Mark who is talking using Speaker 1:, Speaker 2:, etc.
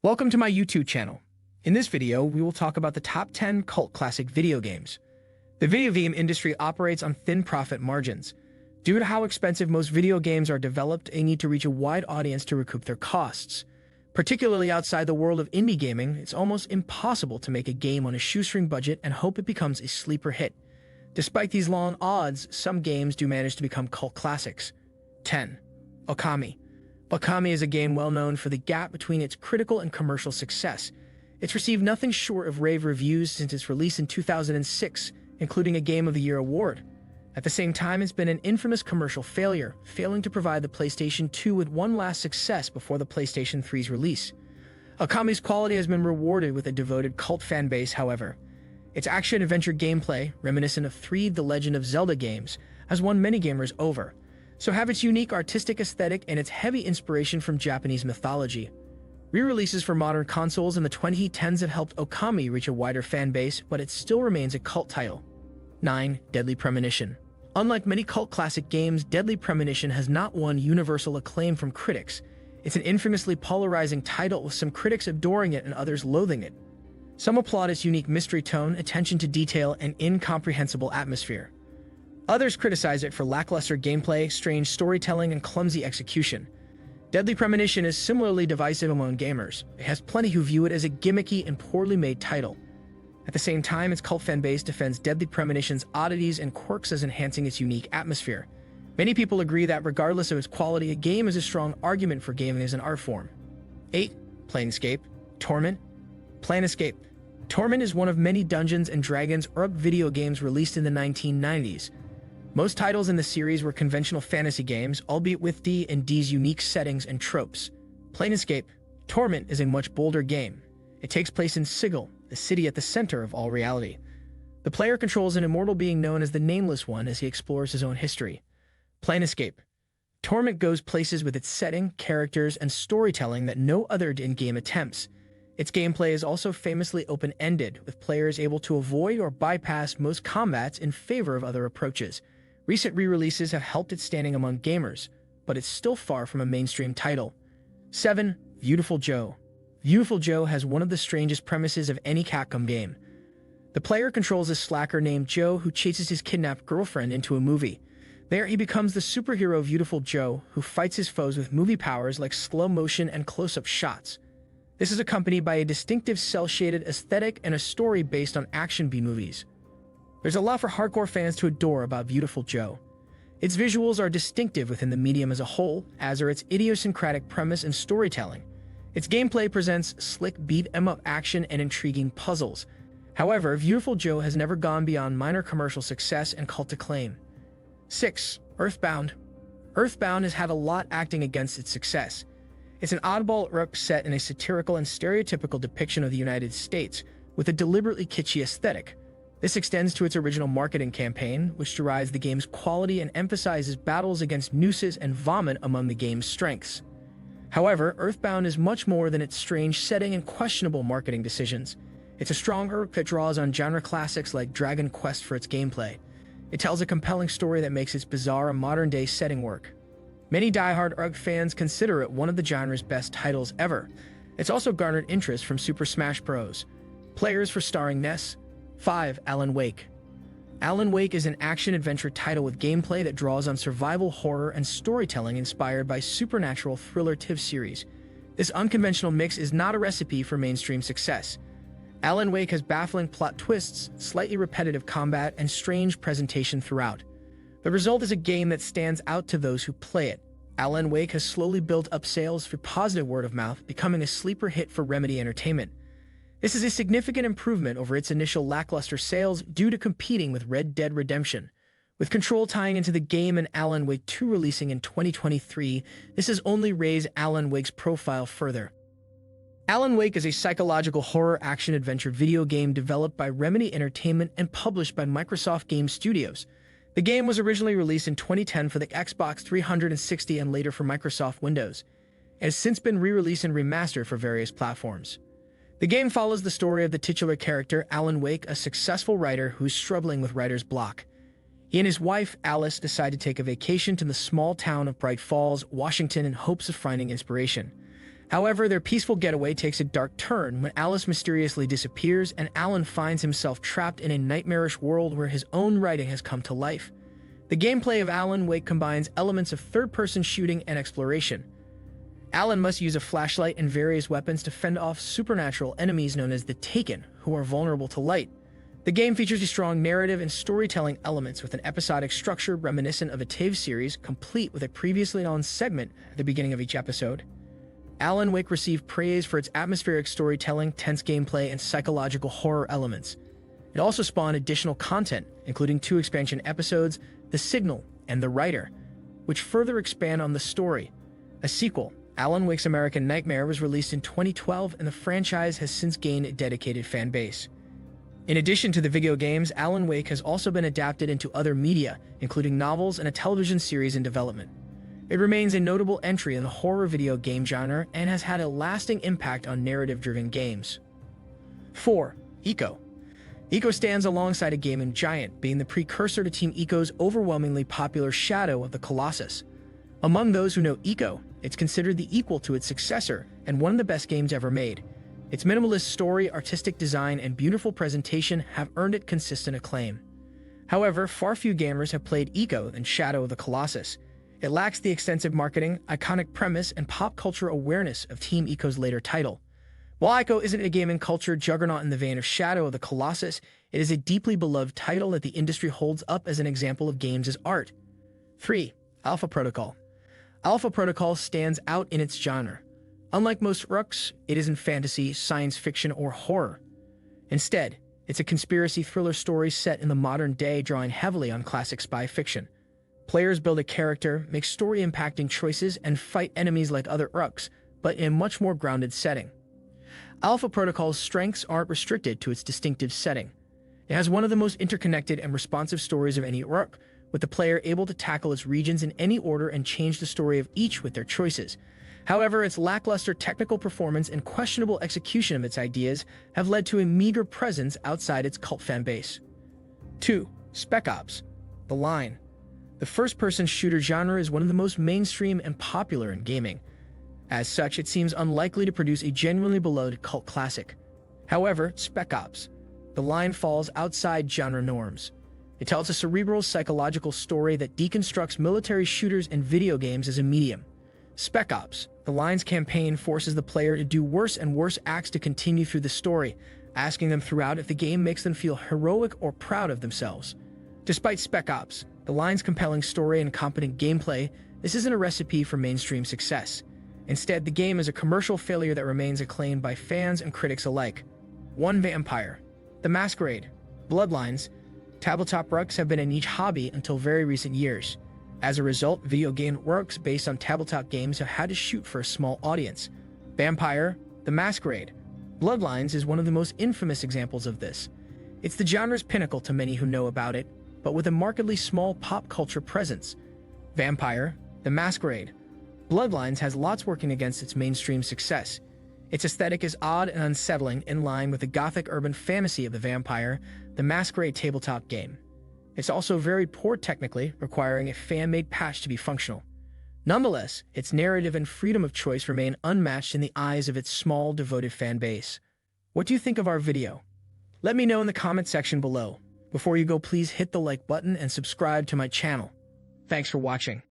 Speaker 1: Welcome to my YouTube channel. In this video, we will talk about the top 10 cult classic video games. The video game industry operates on thin profit margins. Due to how expensive most video games are developed, they need to reach a wide audience to recoup their costs. Particularly outside the world of indie gaming, it's almost impossible to make a game on a shoestring budget and hope it becomes a sleeper hit. Despite these long odds, some games do manage to become cult classics. 10. Okami. Okami is a game well known for the gap between its critical and commercial success. It's received nothing short of rave reviews since its release in 2006, including a Game of the Year award. At the same time, it's been an infamous commercial failure, failing to provide the PlayStation 2 with one last success before the PlayStation 3's release. Okami's quality has been rewarded with a devoted cult fan base, however. Its action-adventure gameplay, reminiscent of three The Legend of Zelda games, has won many gamers over. So have its unique artistic aesthetic and its heavy inspiration from Japanese mythology. Re-releases for modern consoles in the 2010s have helped Okami reach a wider fan base, but it still remains a cult title. 9. Deadly Premonition. Unlike many cult classic games, Deadly Premonition has not won universal acclaim from critics. It's an infamously polarizing title, with some critics adoring it and others loathing it. Some applaud its unique mystery tone, attention to detail, and incomprehensible atmosphere. Others criticize it for lackluster gameplay, strange storytelling, and clumsy execution. Deadly Premonition is similarly divisive among gamers. It has plenty who view it as a gimmicky and poorly made title. At the same time, its cult fan base defends Deadly Premonition's oddities and quirks as enhancing its unique atmosphere. Many people agree that regardless of its quality, a game is a strong argument for gaming as an art form. 8. Planescape. Torment. Planescape. Torment is one of many Dungeons & Dragons URP video games released in the 1990s. Most titles in the series were conventional fantasy games, albeit with D&D's unique settings and tropes. Planescape. Torment is a much bolder game. It takes place in Sigil, the city at the center of all reality. The player controls an immortal being known as the Nameless One as he explores his own history. Planescape. Torment goes places with its setting, characters, and storytelling that no other in-game attempts. Its gameplay is also famously open-ended, with players able to avoid or bypass most combats in favor of other approaches. Recent re-releases have helped its standing among gamers, but it's still far from a mainstream title. 7. Beautiful Joe. Beautiful Joe has one of the strangest premises of any Capcom game. The player controls a slacker named Joe who chases his kidnapped girlfriend into a movie. There he becomes the superhero Beautiful Joe, who fights his foes with movie powers like slow motion and close-up shots. This is accompanied by a distinctive cel-shaded aesthetic and a story based on action B-movies. There's a lot for hardcore fans to adore about Beautiful Joe. Its visuals are distinctive within the medium as a whole, as are its idiosyncratic premise and storytelling. Its gameplay presents slick beat-em-up action and intriguing puzzles. However, Beautiful Joe has never gone beyond minor commercial success and cult acclaim. 6. Earthbound. Earthbound has had a lot acting against its success. It's an oddball URP set in a satirical and stereotypical depiction of the United States, with a deliberately kitschy aesthetic. This extends to its original marketing campaign, which derides the game's quality and emphasizes battles against nooses and vomit among the game's strengths. However, Earthbound is much more than its strange setting and questionable marketing decisions. It's a strong URP that draws on genre classics like Dragon Quest for its gameplay. It tells a compelling story that makes its bizarre modern-day setting work. Many die-hard URP fans consider it one of the genre's best titles ever. It's also garnered interest from Super Smash Bros. Players for starring Ness. 5. Alan Wake. Alan Wake is an action-adventure title with gameplay that draws on survival horror and storytelling inspired by supernatural thriller TV series. This unconventional mix is not a recipe for mainstream success. Alan Wake has baffling plot twists, slightly repetitive combat, and strange presentation throughout. The result is a game that stands out to those who play it. Alan Wake has slowly built up sales through positive word of mouth, becoming a sleeper hit for Remedy Entertainment. This is a significant improvement over its initial lackluster sales due to competing with Red Dead Redemption. With Control tying into the game and Alan Wake 2 releasing in 2023, this has only raised Alan Wake's profile further. Alan Wake is a psychological horror action-adventure video game developed by Remedy Entertainment and published by Microsoft Game Studios. The game was originally released in 2010 for the Xbox 360 and later for Microsoft Windows. It has since been re-released and remastered for various platforms. The game follows the story of the titular character, Alan Wake, a successful writer who's struggling with writer's block. He and his wife, Alice, decide to take a vacation to the small town of Bright Falls, Washington in hopes of finding inspiration. However, their peaceful getaway takes a dark turn when Alice mysteriously disappears and Alan finds himself trapped in a nightmarish world where his own writing has come to life. The gameplay of Alan Wake combines elements of third-person shooting and exploration. Alan must use a flashlight and various weapons to fend off supernatural enemies known as the Taken, who are vulnerable to light. The game features a strong narrative and storytelling elements with an episodic structure reminiscent of a TV series, complete with a previously known segment at the beginning of each episode. Alan Wake received praise for its atmospheric storytelling, tense gameplay, and psychological horror elements. It also spawned additional content, including 2 expansion episodes, The Signal and The Writer, which further expand on the story. A sequel, Alan Wake's American Nightmare, was released in 2012, and the franchise has since gained a dedicated fan base. In addition to the video games, Alan Wake has also been adapted into other media, including novels and a television series in development. It remains a notable entry in the horror video game genre and has had a lasting impact on narrative-driven games. 4. Ico. Ico stands alongside a gaming giant, being the precursor to Team Ico's overwhelmingly popular Shadow of the Colossus. Among those who know Ico, it's considered the equal to its successor and one of the best games ever made. Its minimalist story, artistic design, and beautiful presentation have earned it consistent acclaim. However, far few gamers have played Ico than Shadow of the Colossus. It lacks the extensive marketing, iconic premise, and pop culture awareness of Team Ico's later title. While Ico isn't a gaming culture juggernaut in the vein of Shadow of the Colossus, it is a deeply beloved title that the industry holds up as an example of games as art. 3. Alpha Protocol. Alpha Protocol stands out in its genre. Unlike most RUCs, it isn't fantasy, science fiction, or horror. Instead, it's a conspiracy thriller story set in the modern day, drawing heavily on classic spy fiction. Players build a character, make story-impacting choices, and fight enemies like other RUCs, but in a much more grounded setting. Alpha Protocol's strengths aren't restricted to its distinctive setting. It has one of the most interconnected and responsive stories of any RUC, with the player able to tackle its regions in any order and change the story of each with their choices. However, its lackluster technical performance and questionable execution of its ideas have led to a meager presence outside its cult fan base. 2. Spec Ops. The Line. The first-person shooter genre is one of the most mainstream and popular in gaming. As such, it seems unlikely to produce a genuinely beloved cult classic. However, Spec Ops. The Line falls outside genre norms. It tells a cerebral, psychological story that deconstructs military shooters and video games as a medium. Spec Ops. The Line's campaign forces the player to do worse and worse acts to continue through the story, asking them throughout if the game makes them feel heroic or proud of themselves. Despite Spec Ops, The Line's compelling story and competent gameplay, this isn't a recipe for mainstream success. Instead, the game is a commercial failure that remains acclaimed by fans and critics alike. 1. Vampire. The Masquerade. Bloodlines. Tabletop RUCs have been a niche hobby until very recent years. As a result, video game RUCs based on tabletop games have had to shoot for a small audience. Vampire. The Masquerade. Bloodlines is one of the most infamous examples of this. It's the genre's pinnacle to many who know about it, but with a markedly small pop culture presence. Vampire. The Masquerade. Bloodlines has lots working against its mainstream success. Its aesthetic is odd and unsettling, in line with the gothic urban fantasy of the Vampire, the Masquerade tabletop game. It's also very poor technically, requiring a fan-made patch to be functional. Nonetheless, its narrative and freedom of choice remain unmatched in the eyes of its small, devoted fan base. What do you think of our video? Let me know in the comment section below. Before you go, please hit the like button and subscribe to my channel. Thanks for watching.